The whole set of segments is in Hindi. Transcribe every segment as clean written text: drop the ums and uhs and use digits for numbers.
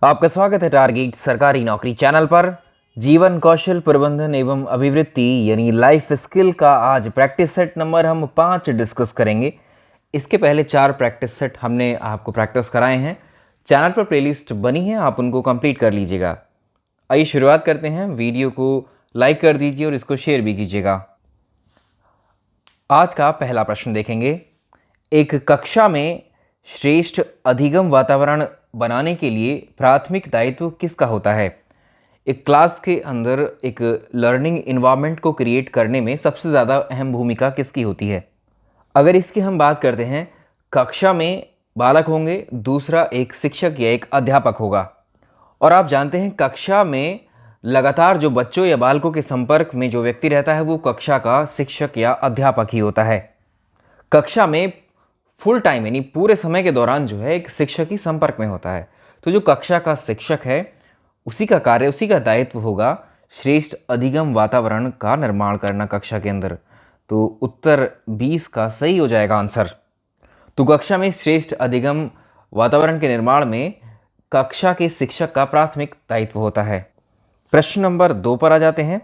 आपका स्वागत है टारगेट सरकारी नौकरी चैनल पर। जीवन कौशल प्रबंधन एवं अभिवृत्ति यानी लाइफ स्किल का आज प्रैक्टिस सेट नंबर हम 5 डिस्कस करेंगे। इसके पहले 4 प्रैक्टिस सेट हमने आपको प्रैक्टिस कराए हैं। चैनल पर प्लेलिस्ट बनी है, आप उनको कंप्लीट कर लीजिएगा। आइए शुरुआत करते हैं। वीडियो को लाइक कर दीजिए और इसको शेयर भी कीजिएगा। आज का पहला प्रश्न देखेंगे। एक कक्षा में श्रेष्ठ अधिगम वातावरण बनाने के लिए प्राथमिक दायित्व किसका होता है? एक क्लास के अंदर एक लर्निंग इन्वायरमेंट को क्रिएट करने में सबसे ज़्यादा अहम भूमिका किसकी होती है? अगर इसकी हम बात करते हैं, कक्षा में बालक होंगे, दूसरा एक शिक्षक या एक अध्यापक होगा। और आप जानते हैं कक्षा में लगातार जो बच्चों या बालकों के संपर्क में जो व्यक्ति रहता है वो कक्षा का शिक्षक या अध्यापक ही होता है। कक्षा में फुल टाइम यानी पूरे समय के दौरान जो है एक शिक्षक ही संपर्क में होता है। तो जो कक्षा का शिक्षक है उसी का कार्य, उसी का दायित्व होगा श्रेष्ठ अधिगम वातावरण का निर्माण करना कक्षा के अंदर। तो उत्तर 20 का सही हो जाएगा आंसर। तो कक्षा में श्रेष्ठ अधिगम वातावरण के निर्माण में कक्षा के शिक्षक का प्राथमिक दायित्व होता है। प्रश्न नंबर 2 पर आ जाते हैं।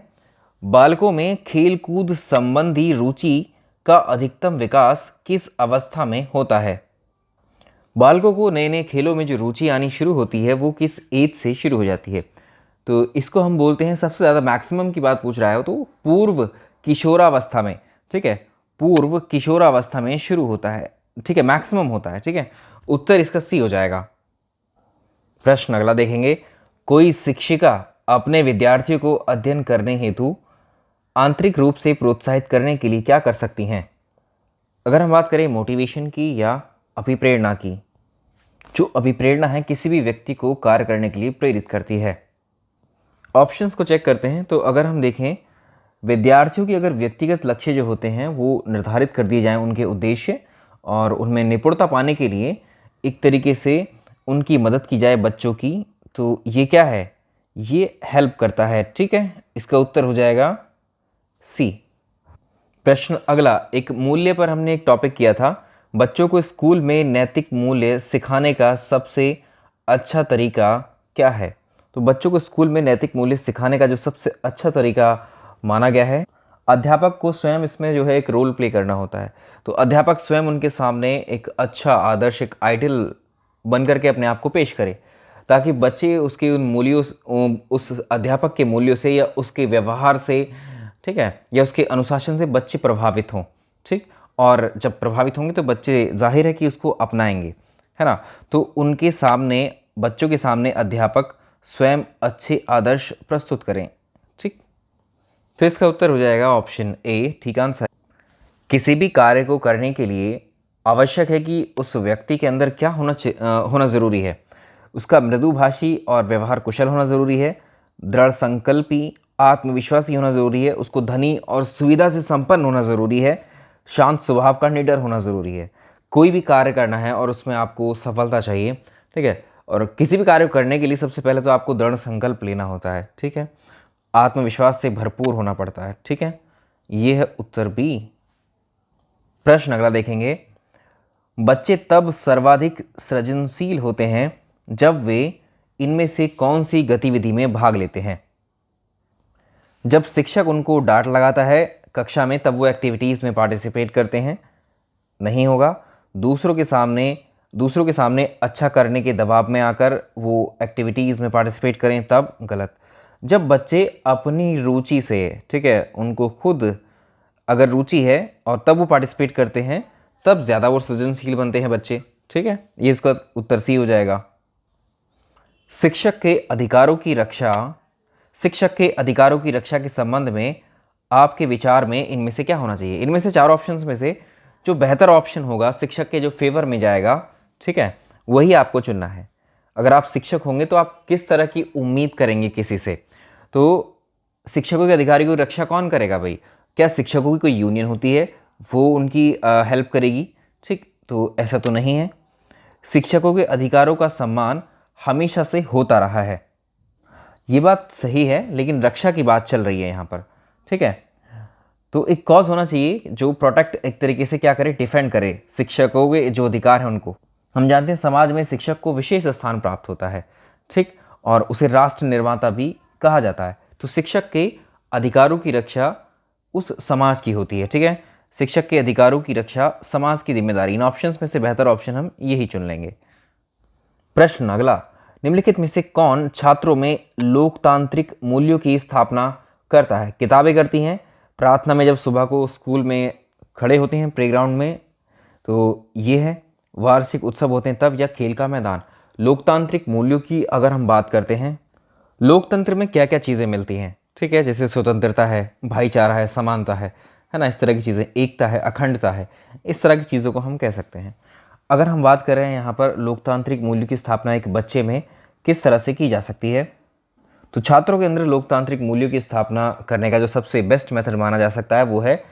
बालकों में खेलकूद संबंधी रुचि का अधिकतम विकास किस अवस्था में होता है? बालकों को नए नए खेलों में जो रुचि आनी शुरू होती है वो किस एज से शुरू हो जाती है? तो इसको हम बोलते हैं, सबसे ज़्यादा मैक्सिमम की बात पूछ रहा है तो पूर्व किशोरावस्था में। ठीक है, पूर्व किशोरावस्था में शुरू होता है। ठीक है, मैक्सिमम होता है। ठीक है, उत्तर इसका सी हो जाएगा। प्रश्न अगला देखेंगे। कोई शिक्षिका अपने विद्यार्थियों को अध्ययन करने हेतु आंतरिक रूप से प्रोत्साहित करने के लिए क्या कर सकती हैं? अगर हम बात करें मोटिवेशन की या अभिप्रेरणा की, जो अभिप्रेरणा है किसी भी व्यक्ति को कार्य करने के लिए प्रेरित करती है। ऑप्शंस को चेक करते हैं। तो अगर हम देखें, विद्यार्थियों की अगर व्यक्तिगत लक्ष्य जो होते हैं वो निर्धारित कर दिए जाएं, उनके उद्देश्य, और उनमें निपुणता पाने के लिए एक तरीके से उनकी मदद की जाए बच्चों की, तो ये क्या है? ये हेल्प करता है। ठीक है, इसका उत्तर हो जाएगा सी। प्रश्न अगला, एक मूल्य पर हमने एक टॉपिक किया था। बच्चों को स्कूल में नैतिक मूल्य सिखाने का सबसे अच्छा तरीका क्या है? तो बच्चों को स्कूल में नैतिक मूल्य सिखाने का जो सबसे अच्छा तरीका माना गया है, अध्यापक को स्वयं इसमें जो है एक रोल प्ले करना होता है। तो अध्यापक स्वयं उनके सामने एक अच्छा आदर्श, एक आइडियल बन करके अपने आप को पेश करे, ताकि बच्चे उसके उन मूल्यों, उस अध्यापक के मूल्यों से या उसके व्यवहार से, ठीक है, या उसके अनुशासन से बच्चे प्रभावित हों। ठीक, और जब प्रभावित होंगे तो बच्चे जाहिर है कि उसको अपनाएंगे, है ना। तो उनके सामने, बच्चों के सामने अध्यापक स्वयं अच्छे आदर्श प्रस्तुत करें। ठीक, तो इसका उत्तर हो जाएगा ऑप्शन ए, ठीक आंसर। किसी भी कार्य को करने के लिए आवश्यक है कि उस व्यक्ति के अंदर क्या होना ज़रूरी है? उसका मृदुभाषी और व्यवहार कुशल होना ज़रूरी है, दृढ़ संकल्पी आत्मविश्वासी होना ज़रूरी है, उसको धनी और सुविधा से संपन्न होना ज़रूरी है, शांत स्वभाव का निडर होना ज़रूरी है। कोई भी कार्य करना है और उसमें आपको सफलता चाहिए, ठीक है, और किसी भी कार्य को करने के लिए सबसे पहले तो आपको दृढ़ संकल्प लेना होता है। ठीक है, आत्मविश्वास से भरपूर होना पड़ता है। ठीक है, ये है उत्तर बी। प्रश्न अगला देखेंगे। बच्चे तब सर्वाधिक सृजनशील होते हैं जब वे इनमें से कौन सी गतिविधि में भाग लेते हैं? जब शिक्षक उनको डांट लगाता है कक्षा में तब वो एक्टिविटीज़ में पार्टिसिपेट करते हैं? नहीं होगा। दूसरों के सामने अच्छा करने के दबाव में आकर वो एक्टिविटीज़ में पार्टिसिपेट करें तब? गलत। जब बच्चे अपनी रुचि से, ठीक है, उनको खुद अगर रुचि है और तब वो पार्टिसिपेट करते हैं तब ज़्यादा वो सृजनशील बनते हैं बच्चे। ठीक है, ये इसका उत्तर सी हो जाएगा। शिक्षक के अधिकारों की रक्षा के संबंध में आपके विचार में इनमें से क्या होना चाहिए? इनमें से 4 ऑप्शंस में से जो बेहतर ऑप्शन होगा, शिक्षक के जो फेवर में जाएगा, ठीक है, वही आपको चुनना है। अगर आप शिक्षक होंगे तो आप किस तरह की उम्मीद करेंगे किसी से? तो शिक्षकों के अधिकारों की रक्षा कौन करेगा भाई? क्या शिक्षकों की कोई यूनियन होती है वो उनकी हेल्प करेगी? ठीक, तो ऐसा तो नहीं है। शिक्षकों के अधिकारों का सम्मान हमेशा से होता रहा है, ये बात सही है, लेकिन रक्षा की बात चल रही है यहाँ पर। ठीक है, तो एक कॉज होना चाहिए जो प्रोटेक्ट, एक तरीके से क्या करे, डिफेंड करे शिक्षकों के जो अधिकार हैं उनको। हम जानते हैं समाज में शिक्षक को विशेष स्थान प्राप्त होता है, ठीक, और उसे राष्ट्र निर्माता भी कहा जाता है। तो शिक्षक के अधिकारों की रक्षा उस समाज की होती है। ठीक है, शिक्षक के अधिकारों की रक्षा समाज की जिम्मेदारी। इन ऑप्शंस में से बेहतर ऑप्शन हम यही चुन लेंगे। प्रश्न अगला, निम्नलिखित में से कौन छात्रों में लोकतांत्रिक मूल्यों की स्थापना करता है? किताबें करती हैं, प्रार्थना में जब सुबह को स्कूल में खड़े होते हैं प्लेग्राउंड में, तो ये है, वार्षिक उत्सव होते हैं तब, या खेल का मैदान। लोकतांत्रिक मूल्यों की अगर हम बात करते हैं, लोकतंत्र में क्या क्या चीज़ें मिलती हैं? ठीक है, जैसे स्वतंत्रता है, भाईचारा है, समानता है ना, इस तरह की चीज़ें, एकता है, अखंडता है, इस तरह की चीज़ों को हम कह सकते हैं। अगर हम बात कर रहे हैं यहाँ पर लोकतांत्रिक मूल्य की स्थापना एक बच्चे में किस तरह से की जा सकती है, तो छात्रों के अंदर लोकतांत्रिक मूल्यों की स्थापना करने का जो सबसे बेस्ट मेथड माना जा सकता है वो है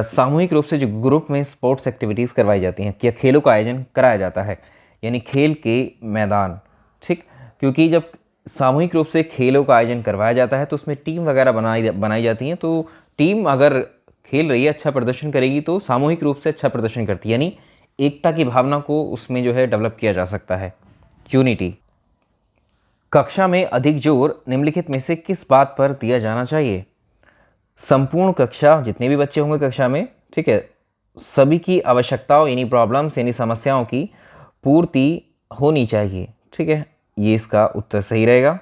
सामूहिक रूप से जो ग्रुप में स्पोर्ट्स एक्टिविटीज़ करवाई जाती हैं, या खेलों का आयोजन कराया जाता है, यानी खेल के मैदान। ठीक, क्योंकि जब सामूहिक रूप से खेलों का आयोजन करवाया जाता है तो उसमें टीम वगैरह बनाई जाती हैं, तो टीम अगर खेल रही है, अच्छा प्रदर्शन करेगी, तो सामूहिक रूप से अच्छा प्रदर्शन करती है, यानी एकता की भावना को उसमें जो है डेवलप किया जा सकता है, यूनिटी। कक्षा में अधिक जोर निम्नलिखित में से किस बात पर दिया जाना चाहिए? संपूर्ण कक्षा, जितने भी बच्चे होंगे कक्षा में, ठीक है, सभी की आवश्यकताओं यानी प्रॉब्लम्स यानी समस्याओं की पूर्ति होनी चाहिए। ठीक है, ये इसका उत्तर सही रहेगा।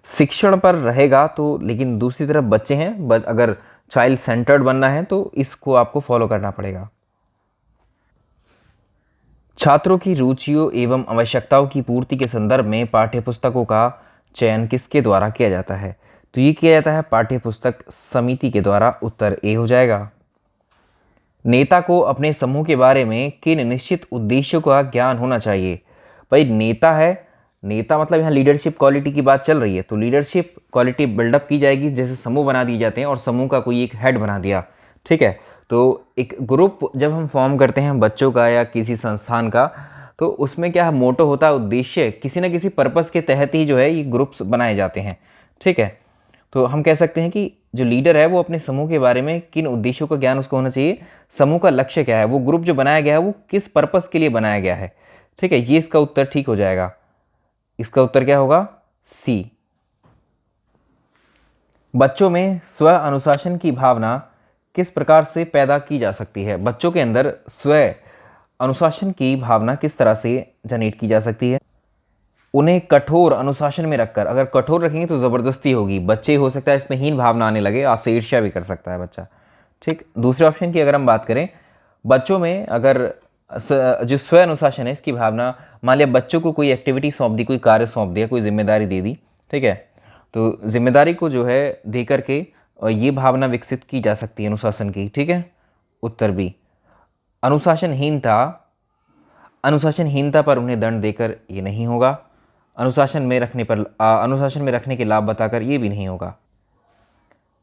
शिक्षण पर रहेगा तो, लेकिन दूसरी तरफ बच्चे हैं, बट अगर चाइल्ड सेंटर्ड बनना है तो इसको आपको फॉलो करना पड़ेगा। छात्रों की रुचियों एवं आवश्यकताओं की पूर्ति के संदर्भ में पाठ्यपुस्तकों का चयन किसके द्वारा किया जाता है? तो ये किया जाता है पाठ्यपुस्तक समिति के द्वारा। उत्तर ए हो जाएगा। नेता को अपने समूह के बारे में किन निश्चित उद्देश्यों का ज्ञान होना चाहिए? भाई नेता है, नेता मतलब यहाँ लीडरशिप क्वालिटी की बात चल रही है, तो लीडरशिप क्वालिटी बिल्डअप की जाएगी, जैसे समूह बना दिए जाते हैं और समूह का कोई एक हेड बना दिया। ठीक है, तो एक ग्रुप जब हम फॉर्म करते हैं बच्चों का या किसी संस्थान का, तो उसमें क्या मोटो होता है, उद्देश्य, किसी न किसी पर्पस के तहत ही जो है ये ग्रुप्स बनाए जाते हैं। ठीक है, तो हम कह सकते हैं कि जो लीडर है वो अपने समूह के बारे में किन उद्देश्यों का ज्ञान उसको होना चाहिए, समूह का लक्ष्य क्या है, वो ग्रुप जो बनाया गया है वो किस पर्पस के लिए बनाया गया है। ठीक है, ये इसका उत्तर ठीक हो जाएगा। इसका उत्तर क्या होगा? सी। बच्चों में स्व अनुशासन की भावना किस प्रकार से पैदा की जा सकती है? बच्चों के अंदर स्व अनुशासन की भावना किस तरह से जनरेट की जा सकती है? उन्हें कठोर अनुशासन में रखकर, अगर कठोर रखेंगे तो ज़बरदस्ती होगी, बच्चे हो सकता है इसमें हीन भावना आने लगे, आपसे ईर्ष्या भी कर सकता है बच्चा। ठीक, दूसरे ऑप्शन की अगर हम बात करें, बच्चों में अगर जो स्व अनुशासन है इसकी भावना, मान लिया बच्चों को कोई एक्टिविटी सौंप दी, कोई कार्य सौंप दिया, कोई जिम्मेदारी दे दी, ठीक है, तो जिम्मेदारी को जो है दे करके ये भावना विकसित की जा सकती है अनुशासन की। ठीक है, उत्तर बी। अनुशासनहीनता, अनुशासनहीनता पर उन्हें दंड देकर ये नहीं होगा। अनुशासन में रखने के लाभ बताकर ये भी नहीं होगा।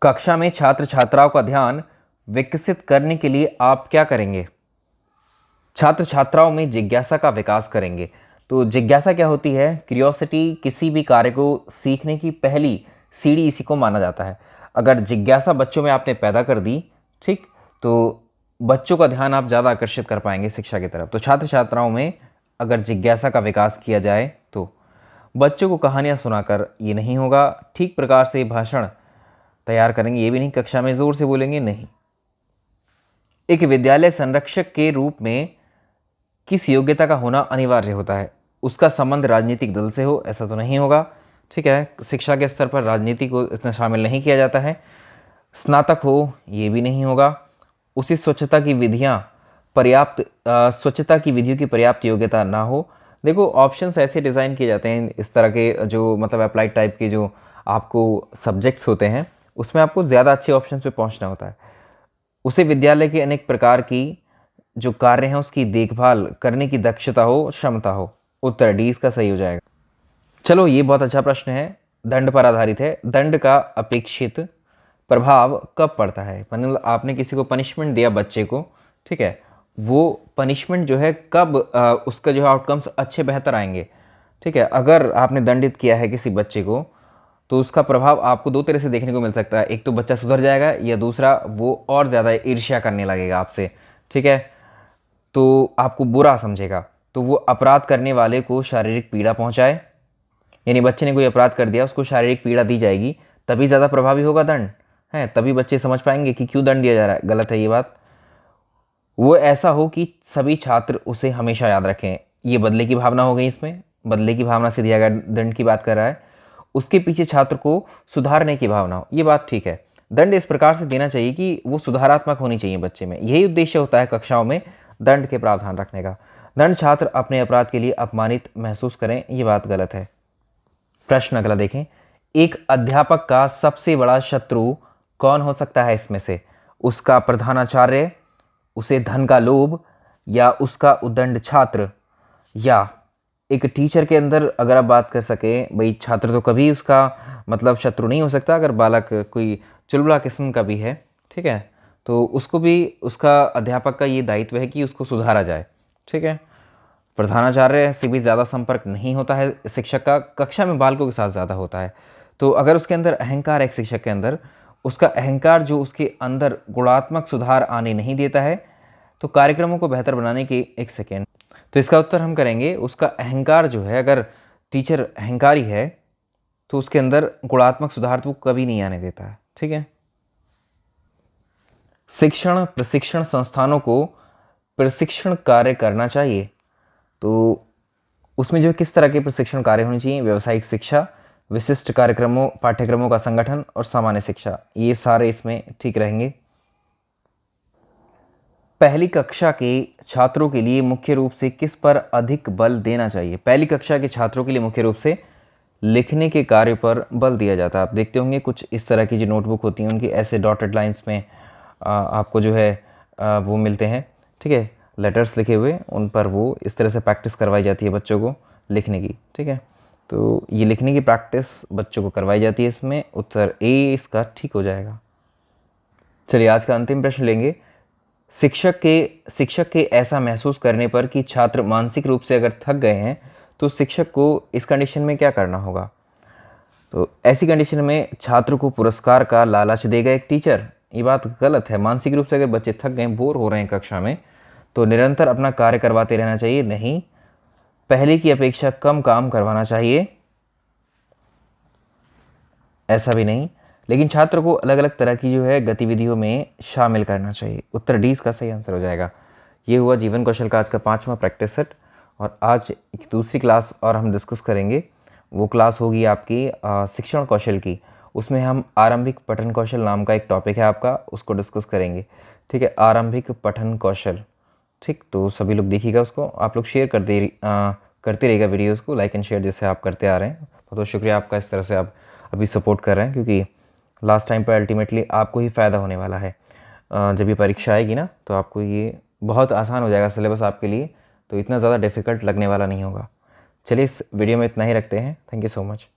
कक्षा में छात्र छात्राओं का ध्यान विकसित करने के लिए आप क्या करेंगे? छात्र छात्राओं में जिज्ञासा का विकास करेंगे। तो जिज्ञासा क्या होती है? क्यूरियोसिटी, किसी भी कार्य को सीखने की पहली सीढ़ी इसी को माना जाता है। अगर जिज्ञासा बच्चों में आपने पैदा कर दी, ठीक, तो बच्चों का ध्यान आप ज़्यादा आकर्षित कर पाएंगे शिक्षा की तरफ। तो छात्र छात्राओं में अगर जिज्ञासा का विकास किया जाए तो बच्चों को कहानियाँ सुनाकर ये नहीं होगा। ठीक प्रकार से भाषण तैयार करेंगे, ये भी नहीं। कक्षा में ज़ोर से बोलेंगे, नहीं। एक विद्यालय संरक्षक के रूप में किस योग्यता का होना अनिवार्य होता है? उसका संबंध राजनीतिक दल से हो, ऐसा तो नहीं होगा। ठीक है, शिक्षा के स्तर पर राजनीति को इतना शामिल नहीं किया जाता है। स्नातक हो, ये भी नहीं होगा। उसी स्वच्छता की विधियों की पर्याप्त योग्यता ना हो। देखो, ऑप्शंस ऐसे डिज़ाइन किए जाते हैं इस तरह के, जो मतलब अप्लाइड टाइप के जो आपको सब्जेक्ट्स होते हैं, उसमें आपको ज़्यादा अच्छे ऑप्शन पे पहुंचना होता है। उसे विद्यालय के अनेक प्रकार की जो कार्य हैं उसकी देखभाल करने की दक्षता हो, क्षमता हो। उत्तर डी इसका सही हो जाएगा। चलो, ये बहुत अच्छा प्रश्न है, दंड पर आधारित है। दंड का अपेक्षित प्रभाव कब पड़ता है? मतलब आपने किसी को पनिशमेंट दिया बच्चे को, ठीक है, वो पनिशमेंट जो है कब उसका जो है आउटकम्स अच्छे बेहतर आएंगे। ठीक है, अगर आपने दंडित किया है किसी बच्चे को तो उसका प्रभाव आपको दो तरह से देखने को मिल सकता है। एक तो बच्चा सुधर जाएगा, या दूसरा वो और ज़्यादा ईर्ष्या करने लगेगा आपसे। ठीक है, तो आपको बुरा समझेगा, तो वो अपराध करने वाले को शारीरिक पीड़ा पहुंचाए, यानी बच्चे ने कोई अपराध कर दिया, उसको शारीरिक पीड़ा दी जाएगी तभी ज़्यादा प्रभावी होगा दंड है, तभी बच्चे समझ पाएंगे कि क्यों दंड दिया जा रहा है। गलत है ये बात। वो ऐसा हो कि सभी छात्र उसे हमेशा याद रखें, ये बदले की भावना हो गई, इसमें बदले की भावना से दिया गया दंड की बात कर रहा है। उसके पीछे छात्र को सुधारने की भावना हो, ये बात ठीक है। दंड इस प्रकार से देना चाहिए कि वो सुधारात्मक होनी चाहिए बच्चे में, यही उद्देश्य होता है कक्षाओं में दंड के प्रावधान रखने का। दंड छात्र अपने अपराध के लिए अपमानित महसूस करें, ये बात गलत है। प्रश्न अगला देखें, एक अध्यापक का सबसे बड़ा शत्रु कौन हो सकता है इसमें से? उसका प्रधानाचार्य, उसे धन का लोभ, या उसका उद्दंड छात्र, या एक टीचर के अंदर अगर आप बात कर सकें, भाई छात्र तो कभी उसका मतलब शत्रु नहीं हो सकता, अगर बालक कोई चुलबुला किस्म का भी है, ठीक है, तो उसको भी उसका अध्यापक का ये दायित्व है कि उसको सुधारा जाए, ठीक है। प्रधानाचार्य से भी ज़्यादा संपर्क नहीं होता है शिक्षक का, कक्षा में बालकों के साथ ज़्यादा होता है। तो अगर उसके अंदर अहंकार है, एक शिक्षक के अंदर, उसका अहंकार जो उसके अंदर गुणात्मक सुधार आने नहीं देता है, तो कार्यक्रमों को बेहतर बनाने की एक सेकेंड, तो इसका उत्तर हम करेंगे उसका अहंकार जो है, अगर टीचर अहंकारी है तो उसके अंदर गुणात्मक सुधार तो कभी नहीं आने देता है, ठीक है। शिक्षण प्रशिक्षण संस्थानों को प्रशिक्षण कार्य करना चाहिए, तो उसमें जो किस तरह के प्रशिक्षण कार्य होने चाहिए? व्यावसायिक शिक्षा, विशिष्ट कार्यक्रमों पाठ्यक्रमों का संगठन और सामान्य शिक्षा, ये सारे इसमें ठीक रहेंगे। पहली कक्षा के छात्रों के लिए मुख्य रूप से किस पर अधिक बल देना चाहिए? पहली कक्षा के छात्रों के लिए मुख्य रूप से लिखने के कार्य पर बल दिया जाता है। आप देखते होंगे कुछ इस तरह की जो नोटबुक होती हैं उनकी ऐसे डॉटेड लाइंस में आपको जो है वो मिलते हैं, ठीक है, लेटर्स लिखे हुए, उन पर वो इस तरह से प्रैक्टिस करवाई जाती है बच्चों को लिखने की, ठीक है। तो ये लिखने की प्रैक्टिस बच्चों को करवाई जाती है, इसमें उत्तर ए इसका ठीक हो जाएगा। चलिए आज का अंतिम प्रश्न लेंगे। शिक्षक के ऐसा महसूस करने पर कि छात्र मानसिक रूप से अगर थक गए हैं तो शिक्षक को इस कंडीशन में क्या करना होगा? तो ऐसी कंडीशन में छात्र को पुरस्कार का लालच देगा एक टीचर, ये बात गलत है। मानसिक रूप से अगर बच्चे थक गए, बोर हो रहे हैं कक्षा में, तो निरंतर अपना कार्य करवाते रहना चाहिए, नहीं पहले की अपेक्षा कम काम करवाना चाहिए, ऐसा भी नहीं, लेकिन छात्र को अलग अलग तरह की जो है गतिविधियों में शामिल करना चाहिए। उत्तर डी इसका सही आंसर हो जाएगा। ये हुआ जीवन कौशल का आज का 5वां प्रैक्टिस सेट, और आज एक दूसरी क्लास और हम डिस्कस करेंगे। वो क्लास होगी आपकी शिक्षण कौशल की, उसमें हम आरंभिक पठन कौशल नाम का एक टॉपिक है आपका, उसको डिस्कस करेंगे, ठीक है, आरंभिक पठन कौशल, ठीक। तो सभी लोग देखिएगा उसको, आप लोग शेयर करते रहिएगा वीडियोज़ को, लाइक एंड शेयर जैसे आप करते आ रहे हैं। बहुत बहुत शुक्रिया आपका, इस तरह से आप अभी सपोर्ट कर रहे हैं, क्योंकि लास्ट टाइम पर अल्टीमेटली आपको ही फ़ायदा होने वाला है। जब ये परीक्षा आएगी ना, तो आपको ये बहुत आसान हो जाएगा सिलेबस आपके लिए, तो इतना ज़्यादा डिफ़िकल्ट लगने वाला नहीं होगा। चलिए इस वीडियो में इतना ही रखते हैं। Thank you so much.